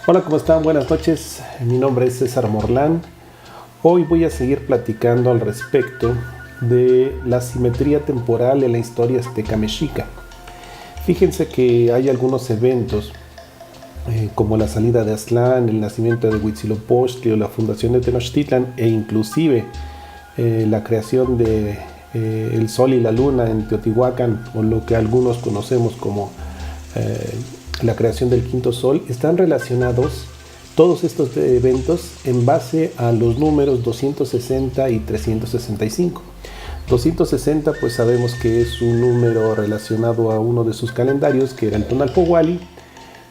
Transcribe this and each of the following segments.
Hola, ¿cómo están? Buenas noches. Mi nombre es César Morlán. Hoy voy a seguir platicando al respecto de la simetría temporal en la historia azteca mexica. Fíjense que hay algunos eventos como la salida de Aztlán, el nacimiento de Huitzilopochtli o la fundación de Tenochtitlan e inclusive la creación de el Sol y la Luna en Teotihuacán, o lo que algunos conocemos como la creación del quinto sol, están relacionados todos estos eventos en base a los números 260 y 365. 260 pues sabemos que es un número relacionado a uno de sus calendarios, que era el Tonalpohualli,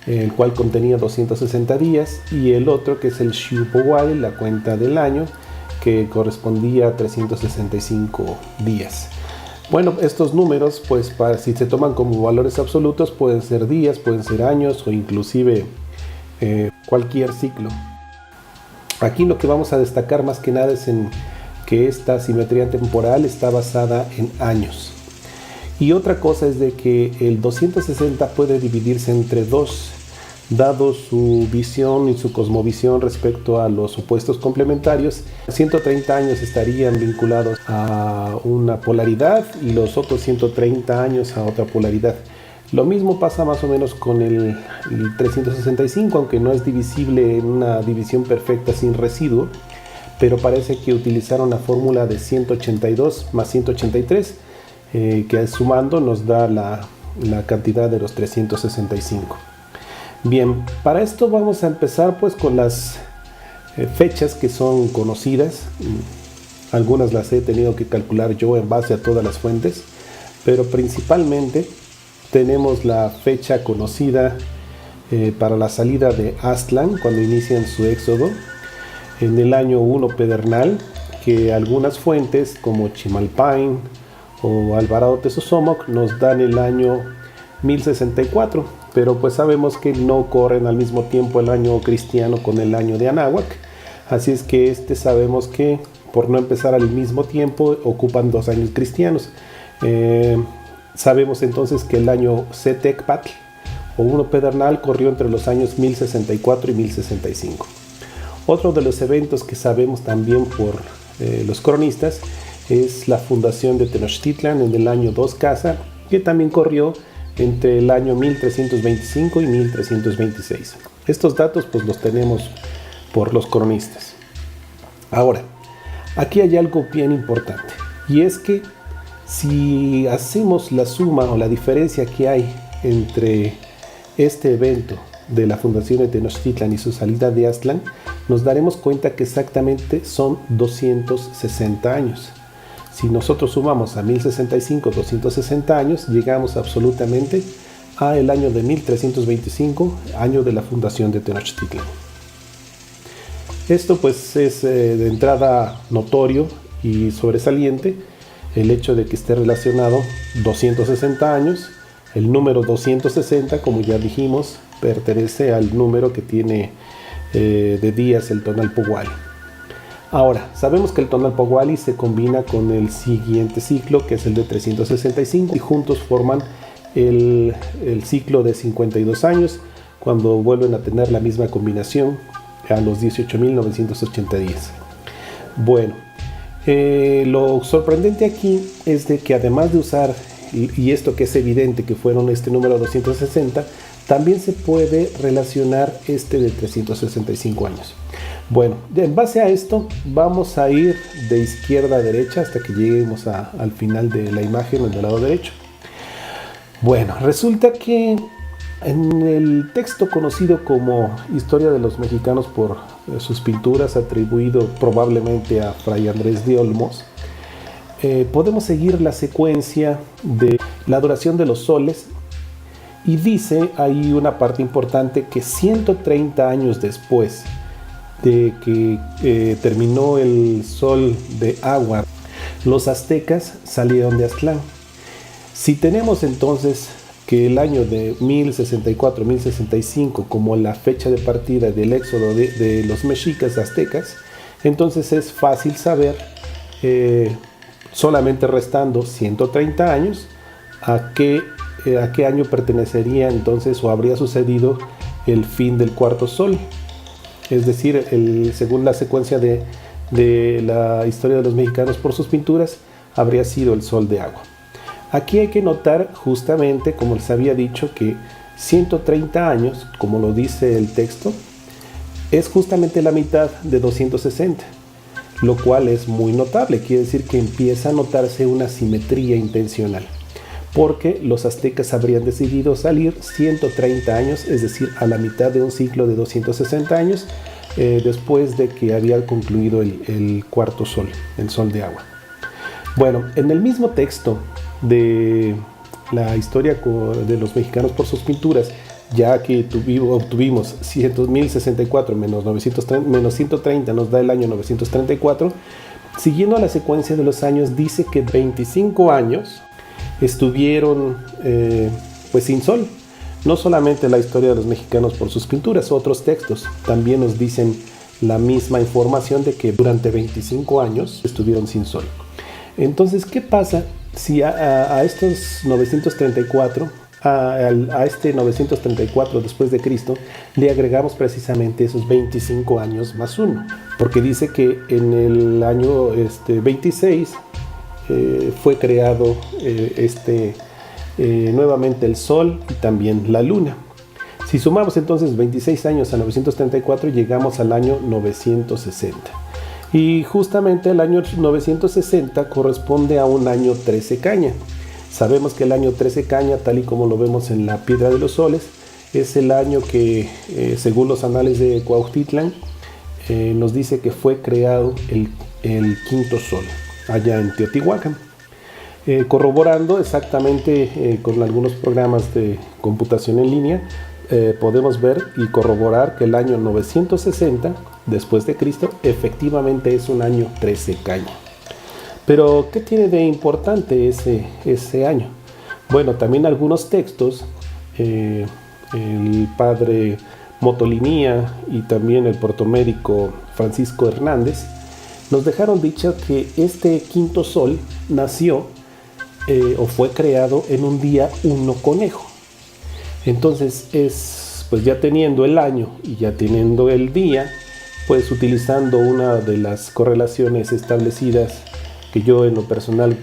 el cual contenía 260 días, y el otro que es el Xiuhpohualli, la cuenta del año, que correspondía a 365 días. Bueno, estos números, pues si se toman como valores absolutos, pueden ser días, pueden ser años o inclusive cualquier ciclo. Aquí lo que vamos a destacar más que nada es en que esta simetría temporal está basada en años. Y otra cosa es de que el 260 puede dividirse entre dos, dado su visión y su cosmovisión respecto a los supuestos complementarios. 130 años estarían vinculados a una polaridad y los otros 130 años a otra polaridad. Lo mismo pasa más o menos con el 365, aunque no es divisible en una división perfecta sin residuo, pero parece que utilizaron la fórmula de 182 más 183, que sumando nos da la cantidad de los 365. Bien, para esto vamos a empezar pues con las fechas que son conocidas. Algunas las he tenido que calcular yo en base a todas las fuentes, pero principalmente tenemos la fecha conocida para la salida de Aztlán, cuando inician su éxodo, en el año 1 pedernal, que algunas fuentes como Chimalpain o Alvarado Tezosomoc nos dan el año 1064, pero pues sabemos que no corren al mismo tiempo el año cristiano con el año de Anáhuac, así es que sabemos que por no empezar al mismo tiempo ocupan 2 años cristianos. Sabemos entonces que el año Zetecpatl o 1 pedernal corrió entre los años 1064 y 1065. Otro de los eventos que sabemos también por los cronistas es la fundación de Tenochtitlan en el año 2 Casa, que también corrió entre el año 1325 y 1326. Estos datos pues los tenemos por los cronistas. Ahora, aquí hay algo bien importante, y es que si hacemos la suma o la diferencia que hay entre este evento de la fundación de Tenochtitlan y su salida de Aztlán, nos daremos cuenta que exactamente son 260 años. Si nosotros sumamos a 1065 260 años, llegamos absolutamente a el año de 1325, año de la fundación de Tenochtitlan. Esto pues es de entrada notorio y sobresaliente el hecho de que esté relacionado 260 años. El número 260, como ya dijimos, pertenece al número que tiene de días el Tonalpohualli. Ahora, sabemos que el Tonalpohualli se combina con el siguiente ciclo, que es el de 365, y juntos forman el ciclo de 52 años, cuando vuelven a tener la misma combinación a los 18.980 días. Bueno, lo sorprendente aquí es de que además de usar, y esto que es evidente que fueron este número 260, también se puede relacionar este de 365 años. Bueno, en base a esto vamos a ir de izquierda a derecha hasta que lleguemos al final de la imagen del lado derecho. Bueno, resulta que en el texto conocido como Historia de los Mexicanos por sus pinturas, atribuido probablemente a Fray Andrés de Olmos, podemos seguir la secuencia de la duración de los soles, y dice ahí una parte importante que 130 años después de que terminó el sol de agua, los aztecas salieron de Aztlán. Si tenemos entonces que el año de 1064-1065 como la fecha de partida del éxodo de los mexicas aztecas, entonces es fácil saber, solamente restando 130 años, a qué año pertenecería entonces o habría sucedido el fin del cuarto sol. Es decir, según la secuencia de la historia de los mexicanos por sus pinturas, habría sido el sol de agua. Aquí hay que notar justamente, como les había dicho, que 130 años, como lo dice el texto, es justamente la mitad de 260, lo cual es muy notable. Quiere decir que empieza a notarse una simetría intencional, porque los aztecas habrían decidido salir 130 años, es decir, a la mitad de un ciclo de 260 años, después de que había concluido el cuarto sol, el sol de agua. Bueno, en el mismo texto de la historia de los mexicanos por sus pinturas, ya que obtuvimos 1064 menos 130 nos da el año 934, siguiendo la secuencia de los años, dice que 25 años estuvieron pues sin sol. No solamente la historia de los mexicanos por sus pinturas, otros textos también nos dicen la misma información de que durante 25 años estuvieron sin sol. Entonces, ¿qué pasa si a estos 934, a este 934 después de Cristo, le agregamos precisamente esos 25 años más 1? Porque dice que en el año 26 fue creado nuevamente el sol y también la luna. Si sumamos entonces 26 años a 934, llegamos al año 960. Y justamente el año 960 corresponde a un año 13 caña. Sabemos que el año 13 caña, tal y como lo vemos en la Piedra de los Soles, es el año que, según los anales de Cuautitlán, nos dice que fue creado el quinto sol, allá en Teotihuacán. Corroborando exactamente con algunos programas de computación en línea, podemos ver y corroborar que el año 960 después de Cristo efectivamente es un año 13 caña. Pero ¿qué tiene de importante ese año? Bueno, también algunos textos, el padre Motolinía y también el protomédico Francisco Hernández, nos dejaron dicho que este quinto sol nació o fue creado en un día 1 conejo. Entonces pues ya teniendo el año y ya teniendo el día, pues utilizando una de las correlaciones establecidas que yo en lo personal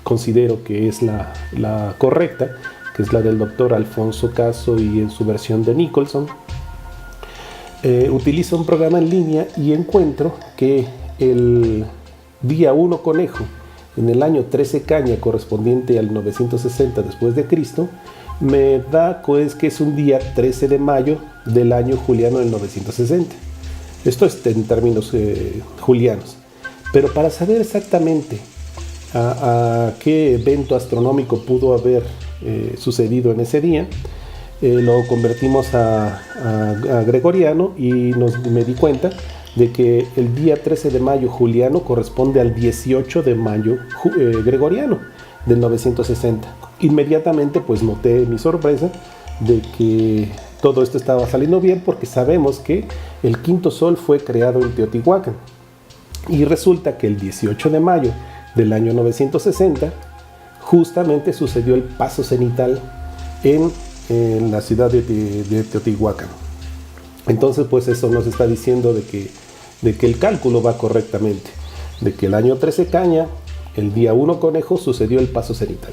considero que es la correcta, que es la del doctor Alfonso Caso y en su versión de Nicholson, utilizo un programa en línea y encuentro que el día 1 conejo en el año 13 caña correspondiente al 960 después de Cristo me da pues que es un día 13 de mayo del año juliano del 960. Esto es en términos julianos. Pero para saber exactamente a qué evento astronómico pudo haber sucedido en ese día, lo convertimos a gregoriano y me di cuenta de que el día 13 de mayo juliano corresponde al 18 de mayo gregoriano del 960. Inmediatamente pues noté mi sorpresa de que todo esto estaba saliendo bien, porque sabemos que el quinto sol fue creado en Teotihuacán. Y resulta que el 18 de mayo del año 960 justamente sucedió el paso cenital en la ciudad de Teotihuacán. Entonces pues eso nos está diciendo de que el cálculo va correctamente, de que el año 13 caña, el día 1 conejo, sucedió el paso cenital.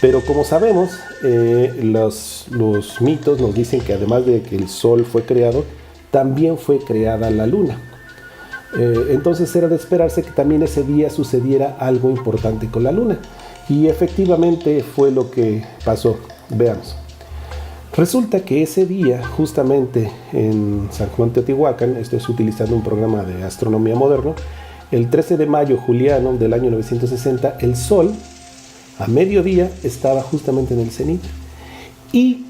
Pero como sabemos, los mitos nos dicen que además de que el sol fue creado, también fue creada la luna. Entonces era de esperarse que también ese día sucediera algo importante con la luna. Y efectivamente fue lo que pasó. Veamos. Resulta que ese día, justamente en San Juan Teotihuacán, esto es utilizando un programa de astronomía moderno, el 13 de mayo juliano del año 960, el sol a mediodía estaba justamente en el cenit. Y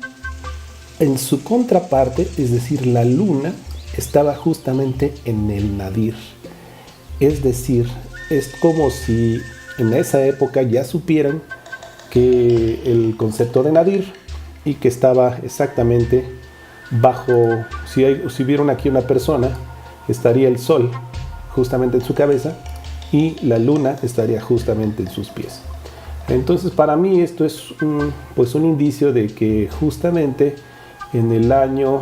en su contraparte, es decir, la luna, estaba justamente en el nadir. Es decir, es como si en esa época ya supieran que el concepto de nadir y que estaba exactamente bajo, si vieron aquí una persona, estaría el sol justamente en su cabeza y la luna estaría justamente en sus pies. Entonces para mí esto es un indicio de que justamente en el año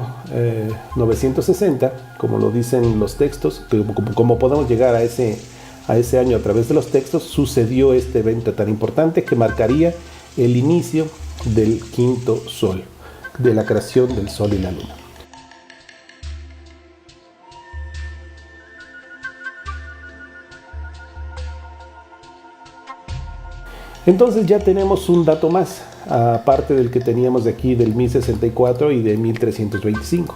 960, como lo dicen los textos, como podemos llegar a ese año a través de los textos, sucedió este evento tan importante que marcaría el inicio del quinto sol, de la creación del sol y la luna. Entonces ya tenemos un dato más, aparte del que teníamos de aquí del 1064 y de 1325.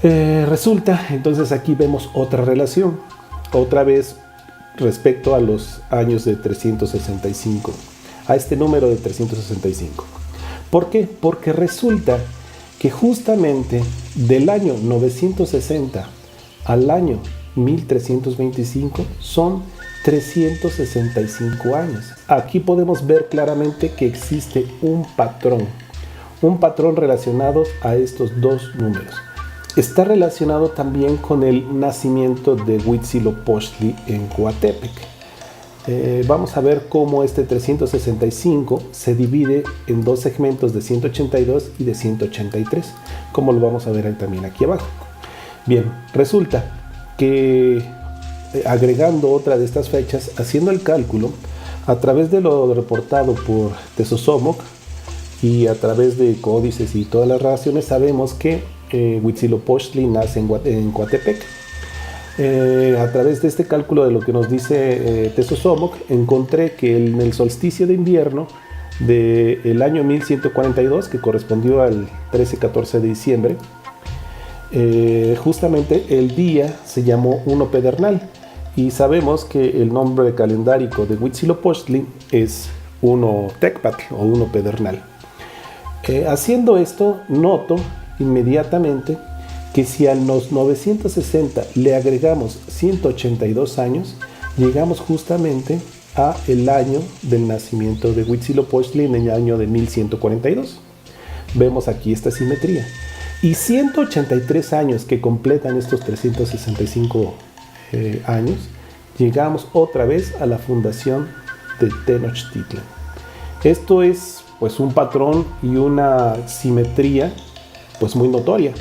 Resulta, entonces aquí vemos otra relación, otra vez respecto a los años de 365, a este número de 365. ¿Por qué? Porque resulta que justamente del año 960 al año 1325 son 365 años. Aquí podemos ver claramente que existe un patrón relacionado a estos dos números. Está relacionado también con el nacimiento de Huitzilopochtli en Coatepec. Vamos a ver cómo este 365 se divide en dos segmentos de 182 y de 183, como lo vamos a ver también aquí abajo. Bien, resulta que agregando otra de estas fechas, haciendo el cálculo, a través de lo reportado por Tezosomoc y a través de códices y todas las relaciones, sabemos que Huitzilopochtli nace en Coatepec. A través de este cálculo de lo que nos dice Tezosomoc, encontré que en el solsticio de invierno del año 1142, que correspondió al 13-14 de diciembre, justamente el día se llamó Uno Pedernal, y sabemos que el nombre calendárico de Huitzilopochtli es Uno Tecpatl o Uno Pedernal. Haciendo esto, noto inmediatamente que si a los 960 le agregamos 182 años, llegamos justamente a el año del nacimiento de Huitzilopochtli en el año de 1142. Vemos aquí esta simetría. Y 183 años que completan estos 365 años, llegamos otra vez a la fundación de Tenochtitlan. Esto es pues un patrón y una simetría pues muy notoria,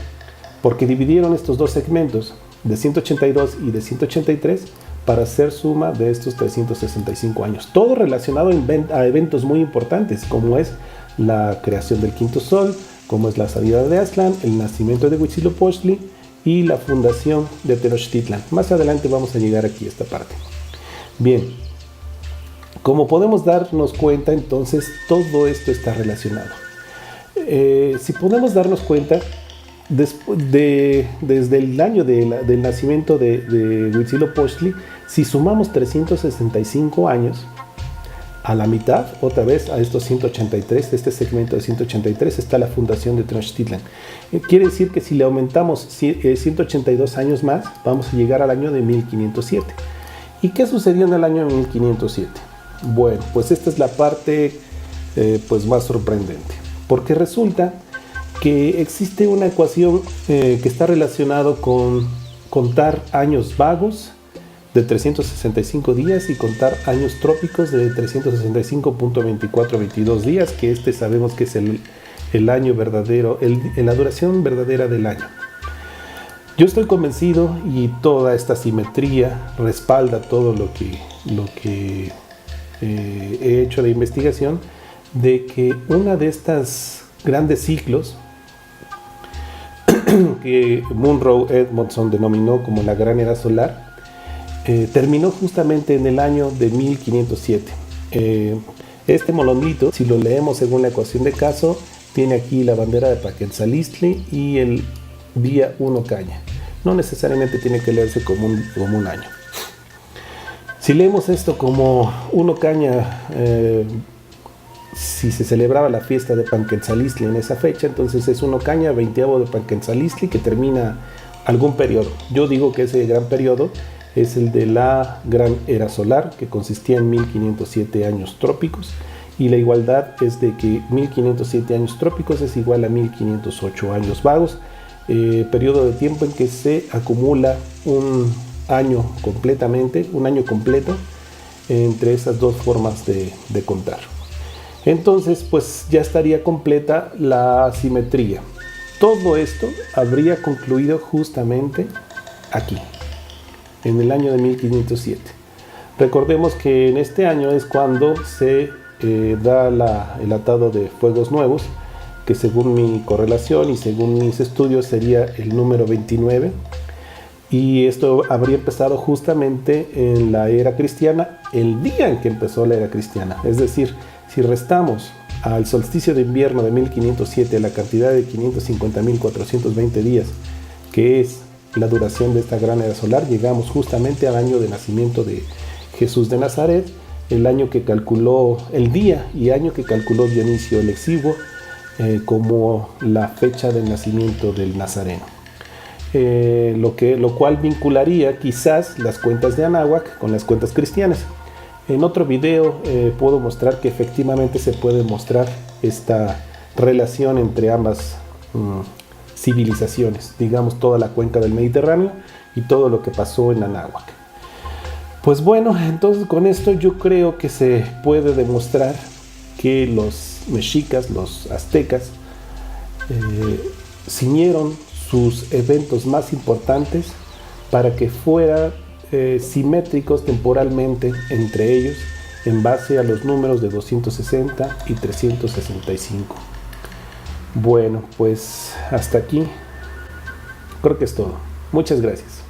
porque dividieron estos dos segmentos de 182 y de 183 para hacer suma de estos 365 años. Todo relacionado a eventos muy importantes, como es la creación del quinto sol, como es la salida de Aztlán, el nacimiento de Huitzilopochtli y la fundación de Tenochtitlan. Más adelante vamos a llegar aquí a esta parte. Bien, como podemos darnos cuenta, entonces todo esto está relacionado. Si podemos darnos cuenta, desde el año del nacimiento de Huitzilopochtli, si sumamos 365 años, a la mitad, otra vez a estos 183, este segmento de 183, está la fundación de Tenochtitlan. Quiere decir que si le aumentamos 182 años más, vamos a llegar al año de 1507. ¿Y qué sucedió en el año 1507? Bueno, pues esta es la parte pues más sorprendente, porque resulta que existe una ecuación que está relacionada con contar años vagos de 365 días y contar años trópicos de 365.2422 días, que sabemos que es el año verdadero, la duración verdadera del año. Yo estoy convencido, y toda esta simetría respalda todo lo que he hecho de investigación, de que una de estas grandes ciclos que Munro Edmondson denominó como la Gran Era Solar, terminó justamente en el año de 1507. Este monolito, si lo leemos según la ecuación de caso, tiene aquí la bandera de Paquentzalistli y el día 1 caña. No necesariamente tiene que leerse como un año. Si leemos esto como 1 caña, si se celebraba la fiesta de Paquentzalistli en esa fecha, entonces es 1 caña 20avo de Paquentzalistli, que termina algún periodo. Yo digo que ese gran periodo es el de la Gran Era Solar, que consistía en 1507 años trópicos, y la igualdad es de que 1507 años trópicos es igual a 1508 años vagos, periodo de tiempo en que se acumula un año completo entre esas dos formas de contar. Entonces pues ya estaría completa la simetría. todo esto habría concluido justamente aquí, en el año de 1507. Recordemos que en este año es cuando se da el atado de fuegos nuevos, que según mi correlación y según mis estudios sería el número 29, y esto habría empezado justamente en la era cristiana, el día en que empezó la era cristiana. Es decir, si restamos al solsticio de invierno de 1507 la cantidad de 550.420 días, que es la duración de esta gran era solar, llegamos justamente al año de nacimiento de Jesús de Nazaret, el año que calculó, el día y año que calculó Dionisio el Exiguo como la fecha del nacimiento del Nazareno. Lo cual vincularía quizás las cuentas de Anáhuac con las cuentas cristianas. En otro video puedo mostrar que efectivamente se puede mostrar esta relación entre ambas civilizaciones, digamos toda la cuenca del Mediterráneo y todo lo que pasó en Anáhuac. Pues bueno, entonces con esto yo creo que se puede demostrar que los mexicas, los aztecas, ciñeron sus eventos más importantes para que fueran simétricos temporalmente entre ellos en base a los números de 260 y 365. Bueno, pues hasta aquí creo que es todo. Muchas gracias.